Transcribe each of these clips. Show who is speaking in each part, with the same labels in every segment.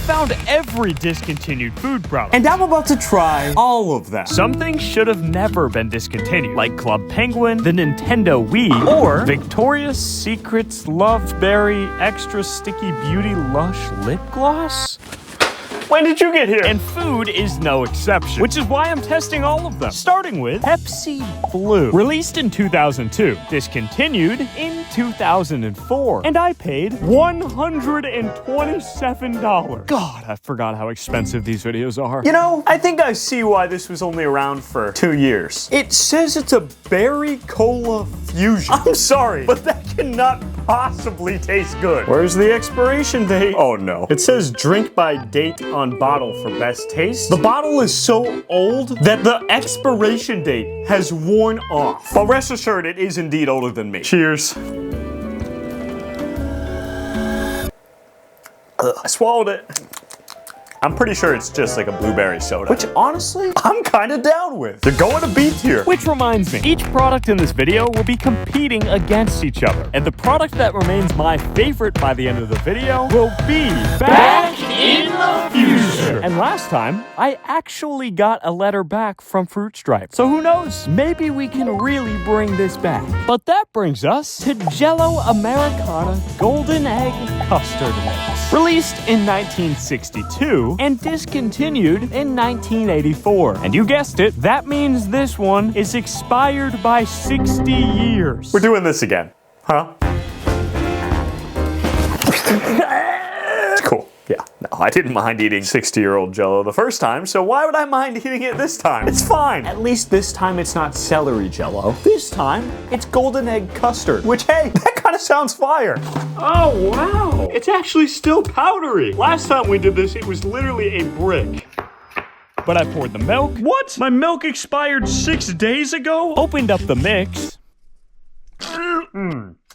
Speaker 1: found every discontinued food product.
Speaker 2: And I'm about to try all of them.
Speaker 1: Some things should have never been discontinued, like Club Penguin, the Nintendo Wii, or Victoria's Secret's Love Berry Extra Sticky Beauty Lush Lip Gloss.
Speaker 2: When did you get here?
Speaker 1: And food is no exception, which is why I'm testing all of them. Starting with Pepsi Blue. Released in 2002, discontinued in 2004, and I paid $127. God, I forgot how expensive these videos are.
Speaker 2: You know, I think I see why this was only around for 2 years. It says it's a berry cola fusion. I'm sorry, but that cannot possibly taste good. Where's the expiration date? Oh no. It says drink by date on bottle for best taste. The bottle is so old that the expiration date has worn off. But rest assured, it is indeed older than me. Cheers. I swallowed it. I'm pretty sure it's just like a blueberry soda. Which, honestly, I'm kind of down with. They're going to beat here.
Speaker 1: Which reminds me, each product in this video will be competing against each other. And the product that remains my favorite by the end of the video will be Back in the Future. And last time, I actually got a letter back from Fruit Stripe. So who knows? Maybe we can really bring this back. But that brings us to Jello Americana Golden Egg Custard Mix. Released in 1962 and discontinued in 1984. And you guessed it, that means this one is expired by 60 years.
Speaker 2: We're doing this again, huh? Cool. Yeah, no, I didn't mind eating 60-year-old Jello the first time, so why would I mind eating it this time? It's fine. At least this time it's not celery Jello. This time, it's golden egg custard, which, hey, that kind of sounds fire. Oh, wow. It's actually still powdery. Last time we did this, it was literally a brick.
Speaker 1: But I poured the milk.
Speaker 2: What? My milk expired 6 days ago?
Speaker 1: Opened up the mix.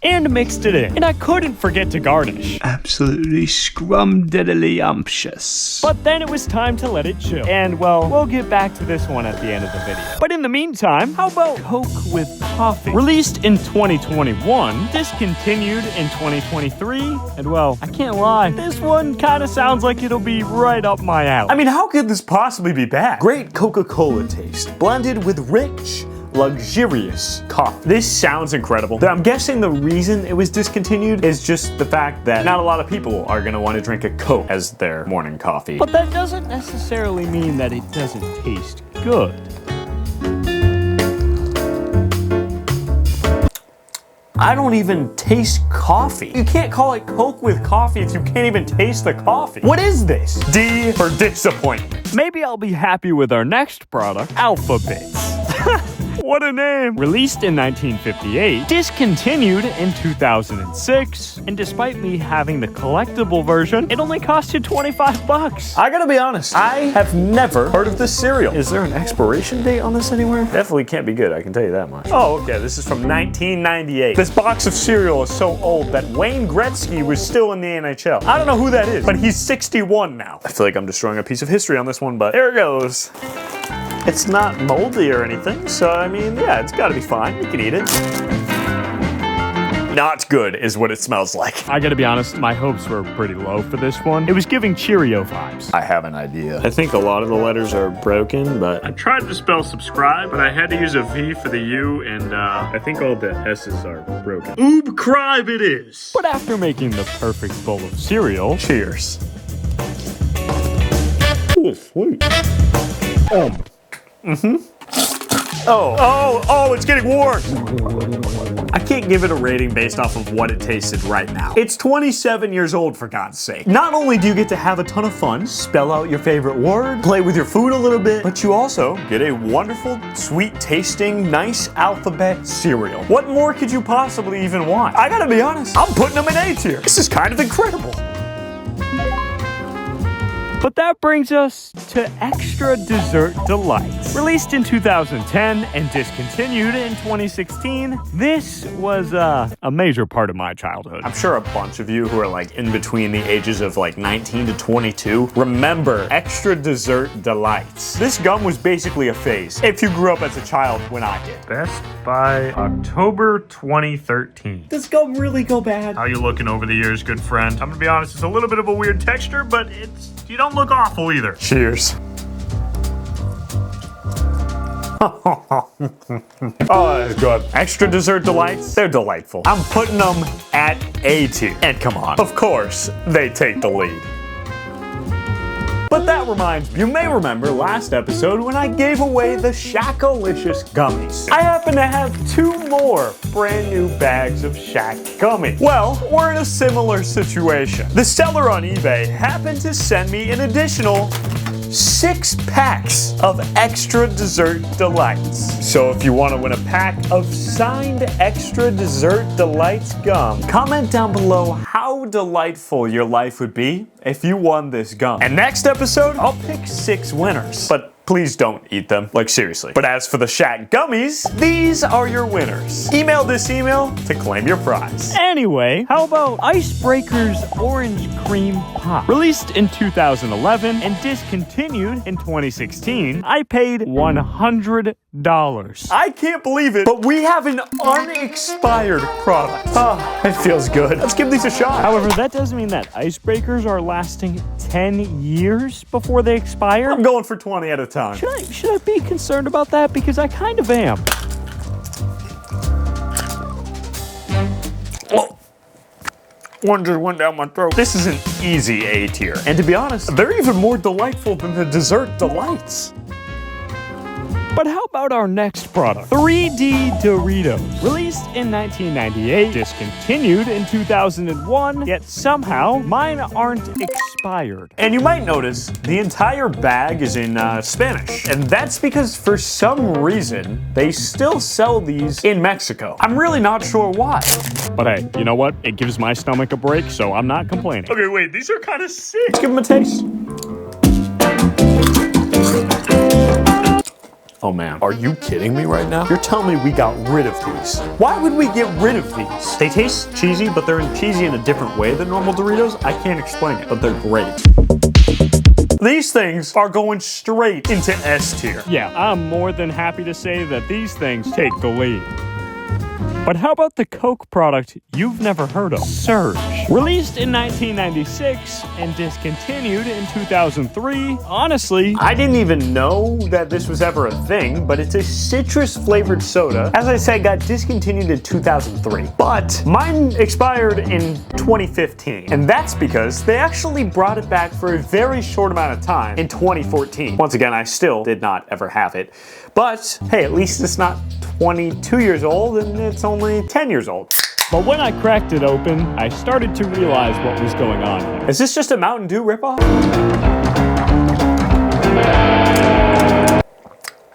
Speaker 1: And mixed it in. And I couldn't forget to garnish.
Speaker 2: Absolutely scrumdiddly-umptious.
Speaker 1: But then it was time to let it chill. And, well, we'll get back to this one at the end of the video. But in the meantime, how about Coke with coffee? Released in 2021, discontinued in 2023, and, well, I can't lie, this one kind of sounds like it'll be right up my alley.
Speaker 2: I mean, how could this possibly be bad? Great Coca-Cola taste, blended with rich, luxurious coffee. This sounds incredible. I'm guessing the reason it was discontinued is just the fact that not a lot of people are gonna want to drink a Coke as their morning coffee.
Speaker 1: But that doesn't necessarily mean that it doesn't taste good.
Speaker 2: I don't even taste coffee. You can't call it Coke with coffee if you can't even taste the coffee. What is this? D for disappointment.
Speaker 1: Maybe I'll be happy with our next product, Alphabets. What a name! Released in 1958, discontinued in 2006, and despite me having the collectible version, it only cost you 25 bucks.
Speaker 2: I gotta be honest, I have never heard of this cereal. Is there an expiration date on this anywhere? Definitely can't be good, I can tell you that much. Oh, okay, this is from 1998. This box of cereal is so old that Wayne Gretzky was still in the NHL. I don't know who that is, but he's 61 now. I feel like I'm destroying a piece of history on this one, but here it goes. It's not moldy or anything, so I mean, yeah, it's gotta be fine. You can eat it. Not good is what it smells like.
Speaker 1: I gotta be honest, my hopes were pretty low for this one. It was giving Cheerio vibes.
Speaker 2: I have an idea. I think a lot of the letters are broken, but I tried to spell subscribe, but I had to use a V for the U, and I think all the S's are broken. Oob-cribe it is.
Speaker 1: But after making the perfect bowl of cereal,
Speaker 2: cheers. Oh, sweet. Oh, it's getting worse. I can't give it a rating based off of what it tasted right now. It's 27 years old, for God's sake. Not only do you get to have a ton of fun, spell out your favorite word, play with your food a little bit, but you also get a wonderful, sweet tasting, nice alphabet cereal. What more could you possibly even want? I gotta be honest, I'm putting them in A tier. This is kind of incredible.
Speaker 1: But that brings us to Extra Dessert Delights. Released in 2010 and discontinued in 2016, this was a major part of my childhood.
Speaker 2: I'm sure a bunch of you who are like in between the ages of like 19 to 22 remember Extra Dessert Delights. This gum was basically a phase if you grew up as a child when I did.
Speaker 1: Best by October 2013.
Speaker 2: Does gum really go bad?
Speaker 1: How you looking over the years, good friend? I'm gonna be honest, it's a little bit of a weird texture, but you don't look awful either.
Speaker 2: Cheers. Oh, that's good. Extra Dessert Delights, they're delightful. I'm putting them at A tier. And come on, of course, they take the lead. But that reminds me, you may remember last episode when I gave away the Shack-alicious gummies. I happen to have 2 more brand new bags of Shack gummy. Well, we're in a similar situation. The seller on eBay happened to send me an additional 6 packs of Extra Dessert Delights. So if you want to win a pack of signed Extra Dessert Delights gum, comment down below how delightful your life would be if you won this gum. And next episode, I'll pick 6 winners. But please don't eat them, like seriously. But as for the Shack gummies, these are your winners. Email this email to claim your prize.
Speaker 1: Anyway, how about Icebreaker's Orange Cream Pop? Released in 2011 and discontinued in 2016, I paid $100.
Speaker 2: I can't believe it, but we have an unexpired product. Oh, it feels good. Let's give these a shot.
Speaker 1: However, that doesn't mean that Icebreakers are lasting 10 years before they expire.
Speaker 2: I'm going for 20 at a time.
Speaker 1: Should I be concerned about that? Because I kind of am.
Speaker 2: Oh. One just went down my throat. This is an easy A tier. And to be honest, they're even more delightful than the Dessert Delights.
Speaker 1: But how about our next product? 3D Doritos. Released in 1998, discontinued in 2001, yet somehow mine aren't expired.
Speaker 2: And you might notice the entire bag is in Spanish. And that's because for some reason, they still sell these in Mexico. I'm really not sure why.
Speaker 1: But hey, you know what? It gives my stomach a break, so I'm not complaining.
Speaker 2: Okay, wait, these are kind of sick. Let's give them a taste. Oh man, are you kidding me right now? You're telling me we got rid of these. Why would we get rid of these? They taste cheesy, but they're cheesy in a different way than normal Doritos. I can't explain it, but they're great. These things are going straight into S tier.
Speaker 1: Yeah, I'm more than happy to say that these things take the lead. But how about the Coke product you've never heard of? Serge. Released in 1996 and discontinued in 2003. Honestly,
Speaker 2: I didn't even know that this was ever a thing, but it's a citrus flavored soda. As I said, got discontinued in 2003. But mine expired in 2015. And that's because they actually brought it back for a very short amount of time in 2014. Once again, I still did not ever have it. But hey, at least it's not 22 years old and it's only 10 years old.
Speaker 1: But when I cracked it open, I started to realize what was going on here.
Speaker 2: Is this just a Mountain Dew ripoff?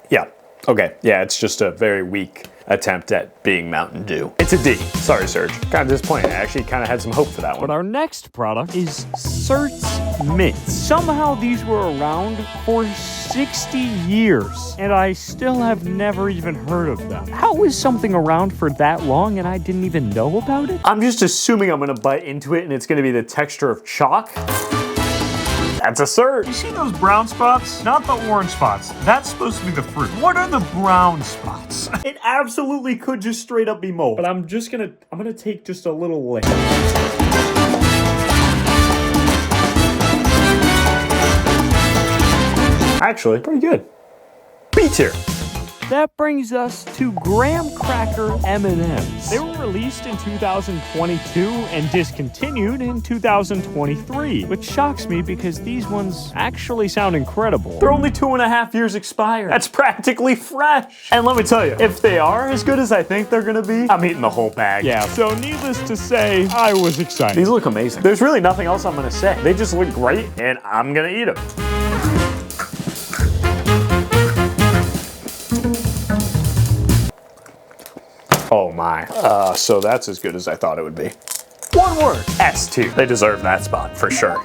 Speaker 2: Yeah, okay. Yeah, it's just a very weak attempt at being Mountain Dew. It's a D. Sorry, Serge. Kind of disappointing. I actually kind of had some hope for that one.
Speaker 1: But our next product is Certs Mints. Somehow these were around for 60 years, and I still have never even heard of them. How is something around for that long and I didn't even know about it?
Speaker 2: I'm just assuming I'm gonna bite into it and it's gonna be the texture of chalk. That's a Serge.
Speaker 1: You see those brown spots? Not the orange spots. That's supposed to be the fruit. What are the brown spots?
Speaker 2: It absolutely could just straight up be mold. But I'm gonna take just a little lick. Actually, pretty good. B tier.
Speaker 1: That brings us to Graham Cracker M&Ms. They were released in 2022 and discontinued in 2023, which shocks me because these ones actually sound incredible.
Speaker 2: They're only 2.5 years expired. That's practically fresh. And let me tell you, if they are as good as I think they're gonna be, I'm eating the whole bag.
Speaker 1: Yeah, so needless to say, I was excited.
Speaker 2: These look amazing. There's really nothing else I'm gonna say. They just look great and I'm gonna eat them. Oh my. So that's as good as I thought it would be. One word, S tier. They deserve that spot for sure.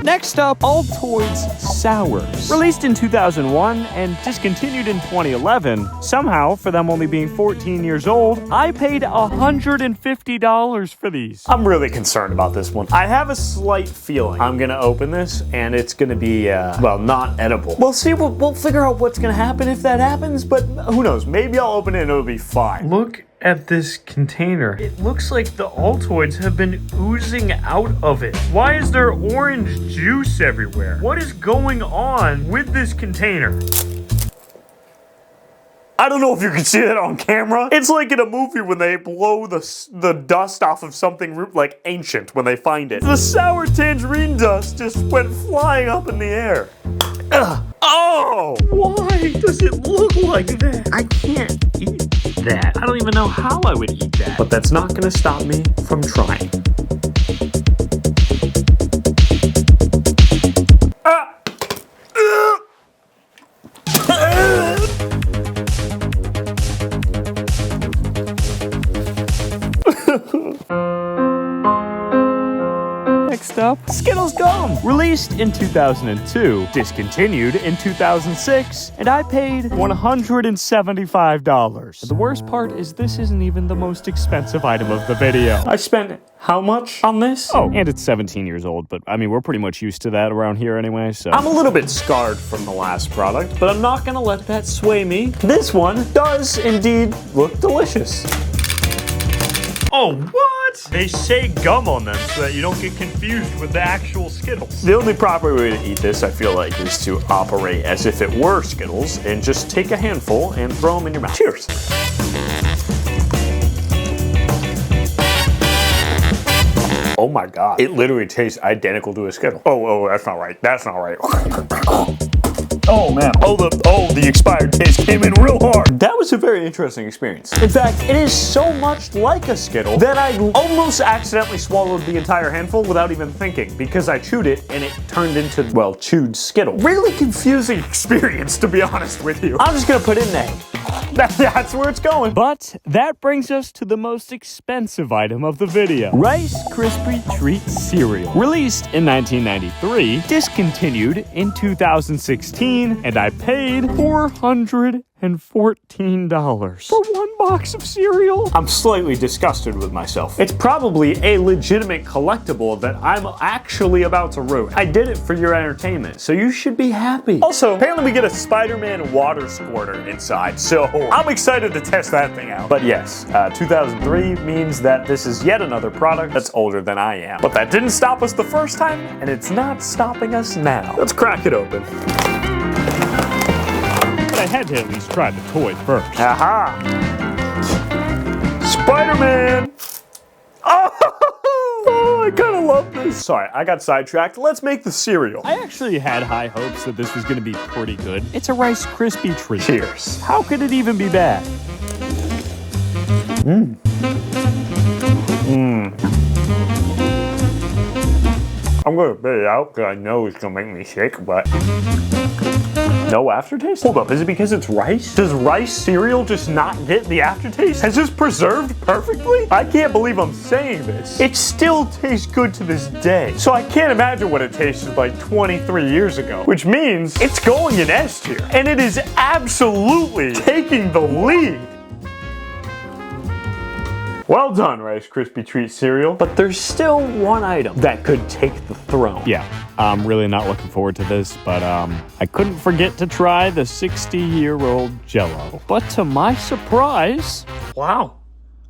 Speaker 1: Next up, Altoids Sours. Released in 2001 and discontinued in 2011, somehow, for them only being 14 years old, I paid $150 for these.
Speaker 2: I'm really concerned about this one. I have a slight feeling I'm gonna open this and it's gonna be, well, not edible. We'll see, we'll figure out what's gonna happen if that happens, but who knows, maybe I'll open it and it'll be fine. Look at this container. It looks like the Altoids have been oozing out of it. Why is there orange juice everywhere? What is going on with this container? I don't know if you can see that on camera. It's like in a movie when they blow the dust off of something like ancient when they find it. The sour tangerine dust just went flying up in the air. Ugh. Oh! Why does it look like that? I can't eat that. I don't even know how I would eat that. But that's not gonna stop me from trying.
Speaker 1: Next up, Skittles Gum. Released in 2002, discontinued in 2006, and I paid $175. The worst part is this isn't even the most expensive item of the video.
Speaker 2: I spent how much on this?
Speaker 1: Oh, and it's 17 years old, but I mean, we're pretty much used to that around here anyway, so.
Speaker 2: I'm a little bit scarred from the last product, but I'm not gonna let that sway me. This one does indeed look delicious. Oh, what? They say gum on them so that you don't get confused with the actual Skittles. The only proper way to eat this, I feel like, is to operate as if it were Skittles and just take a handful and throw them in your mouth. Cheers. Oh my God. It literally tastes identical to a Skittle. Oh, that's not right. That's not right. Oh man. Oh, the expired taste came in real hard. That was a very interesting experience. In fact, it is so much like a Skittle that I almost accidentally swallowed the entire handful without even thinking because I chewed it and it turned into, well, chewed Skittle. Really confusing experience, to be honest with you. I'm just gonna put in an egg. That's where it's going.
Speaker 1: But that brings us to the most expensive item of the video. Rice Krispie Treat Cereal. Released in 1993, discontinued in 2016, and I paid $414 for one box of cereal. I'm slightly disgusted with myself. It's probably a legitimate collectible that I'm actually about to ruin. I did it for your entertainment, so you should be happy. Also, apparently we get a Spider-Man water squirter inside, so I'm excited to test that thing out. But yes, 2003 means that this is yet another product that's older than I am. But that didn't stop us the first time, and it's not stopping us now. Let's crack it open. I had to at least try the toy first. Aha! Spider-Man! Oh, I kind of love this. Sorry, I got sidetracked. Let's make the cereal. I actually had high hopes that this was going to be pretty good. It's a Rice Krispie treat. Cheers. How could it even be bad? I'm going to spit it out because I know it's going to make me sick, but... No aftertaste? Hold up, is it because it's rice? Does rice cereal just not get the aftertaste? Has this preserved perfectly? I can't believe I'm saying this. It still tastes good to this day. So I can't imagine what it tasted like 23 years ago, which means it's going in S tier. And it is absolutely taking the lead. Well done, Rice Krispie Treat cereal. But there's still one item that could take the throne. Yeah, I'm really not looking forward to this, but I couldn't forget to try the 60-year-old Jello. But to my surprise... Wow.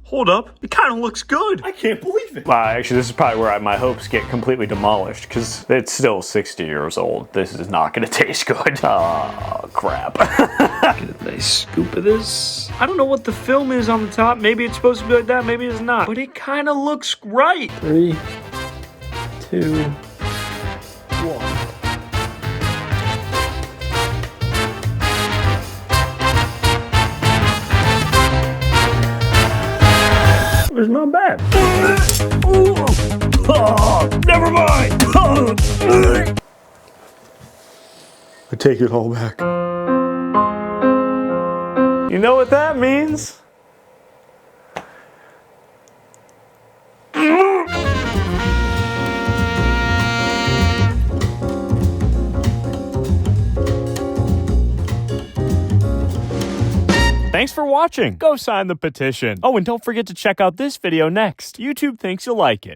Speaker 1: Hold up, it kind of looks good. I can't believe it. Actually, this is probably where my hopes get completely demolished, because it's still 60 years old. This is not gonna taste good. Oh, crap. Get a nice scoop of this. I don't know what the film is on the top. Maybe it's supposed to be like that, maybe it's not. But it kind of looks right. 3, 2, 1. It's not bad. Oh, never mind. I take it all back. You know what that means? Thanks for watching. Go sign the petition. Oh, and don't forget to check out this video next. YouTube thinks you'll like it.